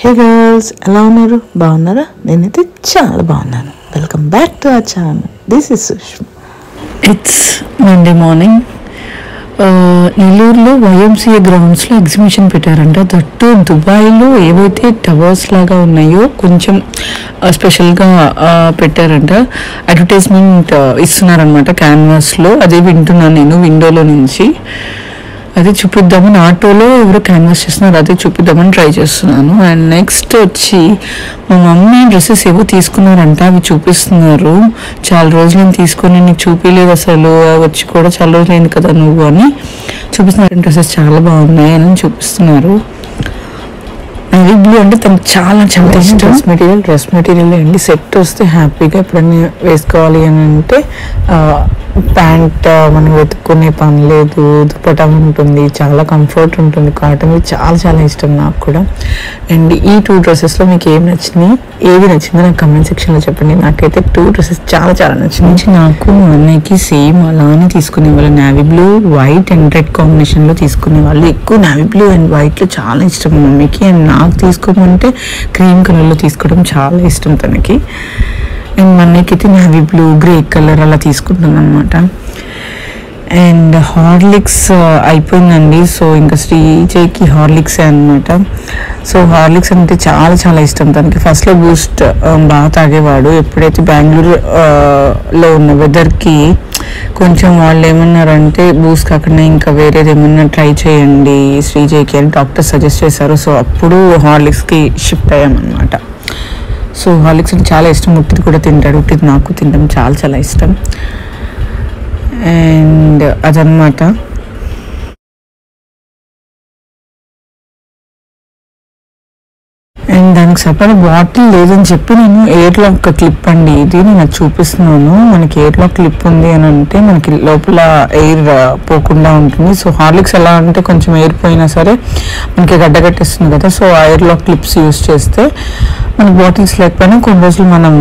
Hey girls, ఎలా ఉన్నారు? బాగున్నారా? నేనైతే చాలా బాగున్నాను. Welcome back to our channel. This is Sushma. It's Monday morning. నెల్లూరులో వైఎంసీఏ గ్రౌండ్స్లో ఎగ్జిబిషన్ పెట్టారంట. దట్టు దుబాయ్లో ఏవైతే టవర్స్ లాగా ఉన్నాయో కొంచెం స్పెషల్గా పెట్టారంట. అడ్వర్టైజ్మెంట్ ఇస్తున్నారనమాట క్యాన్వాస్లో. అదే వింటున్నాను నేను విండోలో నుంచి. అదే చూపిద్దామని ఆటోలో ఎవరో క్యాన్వాస్ చేస్తున్నారు, అదే చూపిద్దామని ట్రై చేస్తున్నాను. అండ్ నెక్స్ట్ వచ్చి మా మమ్మీ డ్రెస్సెస్ ఏవో తీసుకున్నారంట, అవి చూపిస్తున్నారు. చాలా రోజులు నేను తీసుకొని నీకు చూపించలేదు అసలు, వచ్చి కూడా చాలా రోజులు అయింది కదా నువ్వు అని చూపిస్తున్నారు. డ్రెస్సెస్ చాలా బాగున్నాయి అని చూపిస్తున్నారు. నేవీ బ్లూ అంటే తనకు చాలా చాలా ఇష్టం. డ్రెస్ మెటీరియల్ అండి. సెట్ వస్తే హ్యాపీగా ఎప్పుడైనా వేసుకోవాలి అని అంటే ప్యాంట్ మనం వెతుక్కునే పని లేదు, దుపట్టా ఉంటుంది, చాలా కంఫర్ట్ ఉంటుంది. కాటన్ చాలా చాలా ఇష్టం నాకు కూడా. అండ్ ఈ 2 డ్రెస్సెస్లో మీకు ఏది నచ్చిందో నాకు కమెంట్ సెక్షన్లో చెప్పండి. నాకైతే 2 డ్రెస్సెస్ చాలా చాలా నచ్చింది. నాకు మా అన్నయ్యకి సేమ్ అలానే తీసుకునే వాళ్ళు. Navy blue, white and red కాంబినేషన్లో తీసుకునే వాళ్ళు. ఎక్కువ నేవీ బ్లూ అండ్ వైట్లో చాలా ఇష్టం మా మమ్మీకి. అండ్ నాకు తీసుకోమంటే క్రీమ్ కలర్లో తీసుకోవడం చాలా ఇష్టం తనకి. అండ్ మా అన్నయ్యకి అయితే నేవీ బ్లూ, గ్రే కలర్ అలా తీసుకుంటాను అనమాట. అండ్ హార్లిక్స్ అయిపోయిందండి. సో ఇంకా శ్రీజయ్కి హార్లిక్సే అనమాట. సో హార్లిక్స్ అంటే చాలా చాలా ఇష్టం తనకి. ఫస్ట్లో బూస్ట్ బాగా తాగేవాడు. ఎప్పుడైతే బెంగళూరులో ఉన్న వెదర్కి కొంచెం వాళ్ళు ఏమన్నారంటే బూస్ట్ కాకుండా ఇంకా వేరేది ఏమన్నా ట్రై చేయండి శ్రీజయ్కి అని డాక్టర్ సజెస్ట్ చేశారు. సో అప్పుడు హార్లిక్స్కి షిఫ్ట్ అయ్యామన్నమాట. సో హార్లిక్స్ అంటే చాలా ఇష్టం. ఉట్టిది కూడా తింటాడు. ఉట్టిది నాకు తినడం చాలా చాలా ఇష్టం. అండ్ అదనమాట. అండ్ దానికి సపరేట్ బాటిల్ లేదని చెప్పి నేను ఎయిర్ లాక్ క్లిప్ అండి ఇది నేను చూపిస్తున్నాను. మనకి ఎయిర్ లాక్ క్లిప్ ఉంది అని అంటే మనకి లోపల ఎయిర్ పోకుండా ఉంటుంది. సో హార్లిక్స్ ఎలా అంటే కొంచెం ఎయిర్ పోయినా సరే మనకి గడ్డగట్టేస్తుంది కదా. So air lock clips use చేస్తే మనకి బాటిల్స్ లేకపోయినా కొన్ని రోజులు మనం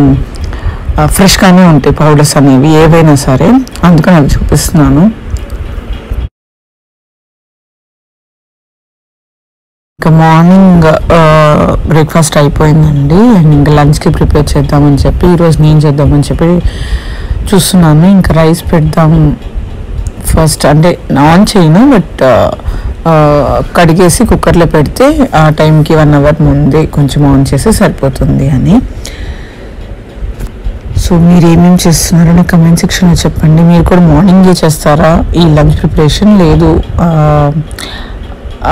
ఫ్రెష్గానే ఉంటాయి పౌడర్స్ అనేవి ఏవైనా సరే. అందుకని అవి చూపిస్తున్నాను. ఇంకా మార్నింగ్ బ్రేక్ఫాస్ట్ అయిపోయిందండి. అండ్ ఇంకా లంచ్కి ప్రిపేర్ చేద్దామని చెప్పి ఈరోజు నేను చేద్దామని చెప్పి చూస్తున్నాను. ఇంకా రైస్ పెడదాం ఫస్ట్, అంటే ఆన్ చేయను బట్ కడిగేసి కుక్కర్లో పెడితే ఆ టైంకి 1 అవర్ ముందే కొంచెం ఆన్ చేస్తే సరిపోతుంది అని. సో మీరు ఏమేమి చేస్తున్నారో నాకు కమెంట్ సెక్షన్లో చెప్పండి. మీరు కూడా మార్నింగే చేస్తారా ఈ లంచ్ ప్రిపరేషన్, లేదు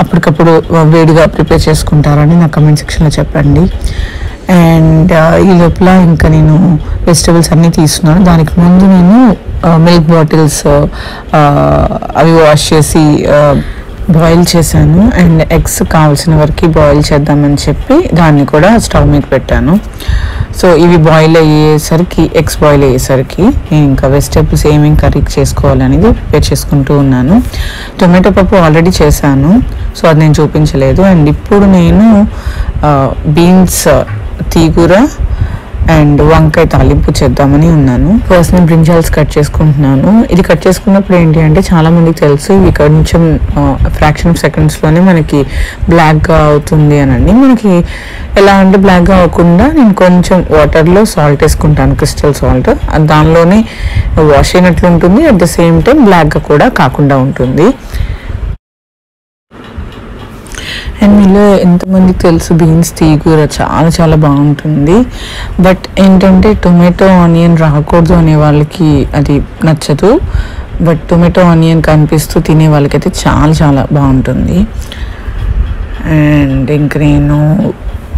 అప్పటికప్పుడు వేడిగా ప్రిపేర్ చేసుకుంటారని నాకు కమెంట్ సెక్షన్లో చెప్పండి. అండ్ ఈ లోపల ఇంకా నేను వెజిటబుల్స్ అన్నీ తీసుకున్నాను. దానికి ముందు నేను మిల్క్ బాటిల్స్ అవి వాష్ చేసి బాయిల్ చేశాను. అండ్ ఎగ్స్ కావాల్సిన వరకు బాయిల్ చేద్దామని చెప్పి దాన్ని కూడా స్టవ్ మీద పెట్టాను. సో ఇవి బాయిల్ అయ్యేసరికి ఎగ్స్ బాయిల్ అయ్యేసరికి నేను ఇంకా వెజిటబుల్స్ ఏమేమి కర్రీ చేసుకోవాలనేది ప్రిపేర్ చేసుకుంటూ ఉన్నాను. టొమాటో పప్పు ఆల్రెడీ చేశాను, సో అది నేను చూపించలేదు. అండ్ ఇప్పుడు నేను బీన్స్ తీగూర అండ్ వంకాయ తాలింపు చేద్దామని ఉన్నాను. ఫస్ట్ నేను బ్రింజాల్స్ కట్ చేసుకుంటున్నాను. ఇది కట్ చేసుకున్నప్పుడు ఏంటి అంటే చాలా మందికి తెలుసు ఇవి కొంచెం ఫ్రాక్షన్ ఆఫ్ సెకండ్స్లోనే మనకి బ్లాక్గా అవుతుంది అనండి. మనకి ఎలా అంటే బ్లాక్గా అవ్వకుండా నేను కొంచెం వాటర్లో సాల్ట్ వేసుకుంటాను, క్రిస్టల్ సాల్ట్. దానిలోనే వాష్ అయినట్లు ఉంటుంది, అట్ ద సేమ్ టైం బ్లాక్గా కూడా కాకుండా ఉంటుంది. అండ్ మీలో ఎంతమందికి తెలుసు బీన్స్ తీగూర చాలా చాలా బాగుంటుంది. బట్ ఏంటంటే టొమాటో ఆనియన్ రాకూడదు అనే వాళ్ళకి అది నచ్చదు. బట్ టొమాటో ఆనియన్ కనిపిస్తూ తినే వాళ్ళకైతే చాలా చాలా బాగుంటుంది. అండ్ ఇంక నేను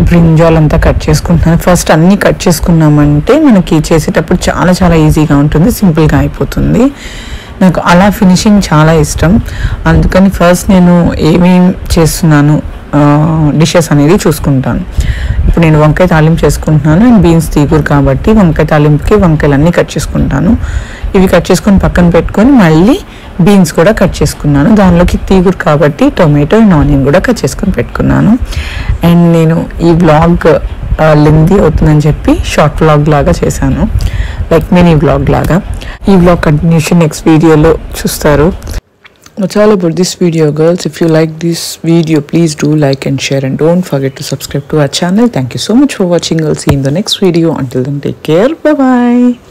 బ్రింజాల్ అంతా కట్ చేసుకుంటున్నాను. ఫస్ట్ అన్నీ కట్ చేసుకున్నామంటే మనకి చేసేటప్పుడు చాలా చాలా ఈజీగా ఉంటుంది, సింపుల్గా అయిపోతుంది. నాకు అలా ఫినిషింగ్ చాలా ఇష్టం. అందుకని ఫస్ట్ నేను ఏమేం చేస్తున్నాను డిషెస్ అనేది చూసుకుంటాను. ఇప్పుడు నేను వంకాయ తాలింపు చేసుకుంటున్నాను. అండ్ బీన్స్ తీగూరు కాబట్టి వంకాయ తాలింపుకి వంకాయలన్నీ కట్ చేసుకుంటాను. ఇవి కట్ చేసుకొని పక్కన పెట్టుకొని మళ్ళీ బీన్స్ కూడా కట్ చేసుకున్నాను. దానిలోకి తీగూరు కాబట్టి టొమాటో అండ్ ఆనియన్ కూడా కట్ చేసుకొని పెట్టుకున్నాను. అండ్ నేను ఈ వ్లాగ్ లెంతీ అవుతుందని చెప్పి షార్ట్ వ్లాగ్ లాగా చేశాను, లైక్ మినీ వ్లాగ్ లాగా. ఈ వ్లాగ్ కంటిన్యూషన్ నెక్స్ట్ వీడియోలో చూస్తారు. That's all about this video, girls. If you like this video, please do like and share, and don't forget to subscribe to our channel. Thank you so much for watching. I'll see you in the next video. Until then, take care. Bye bye.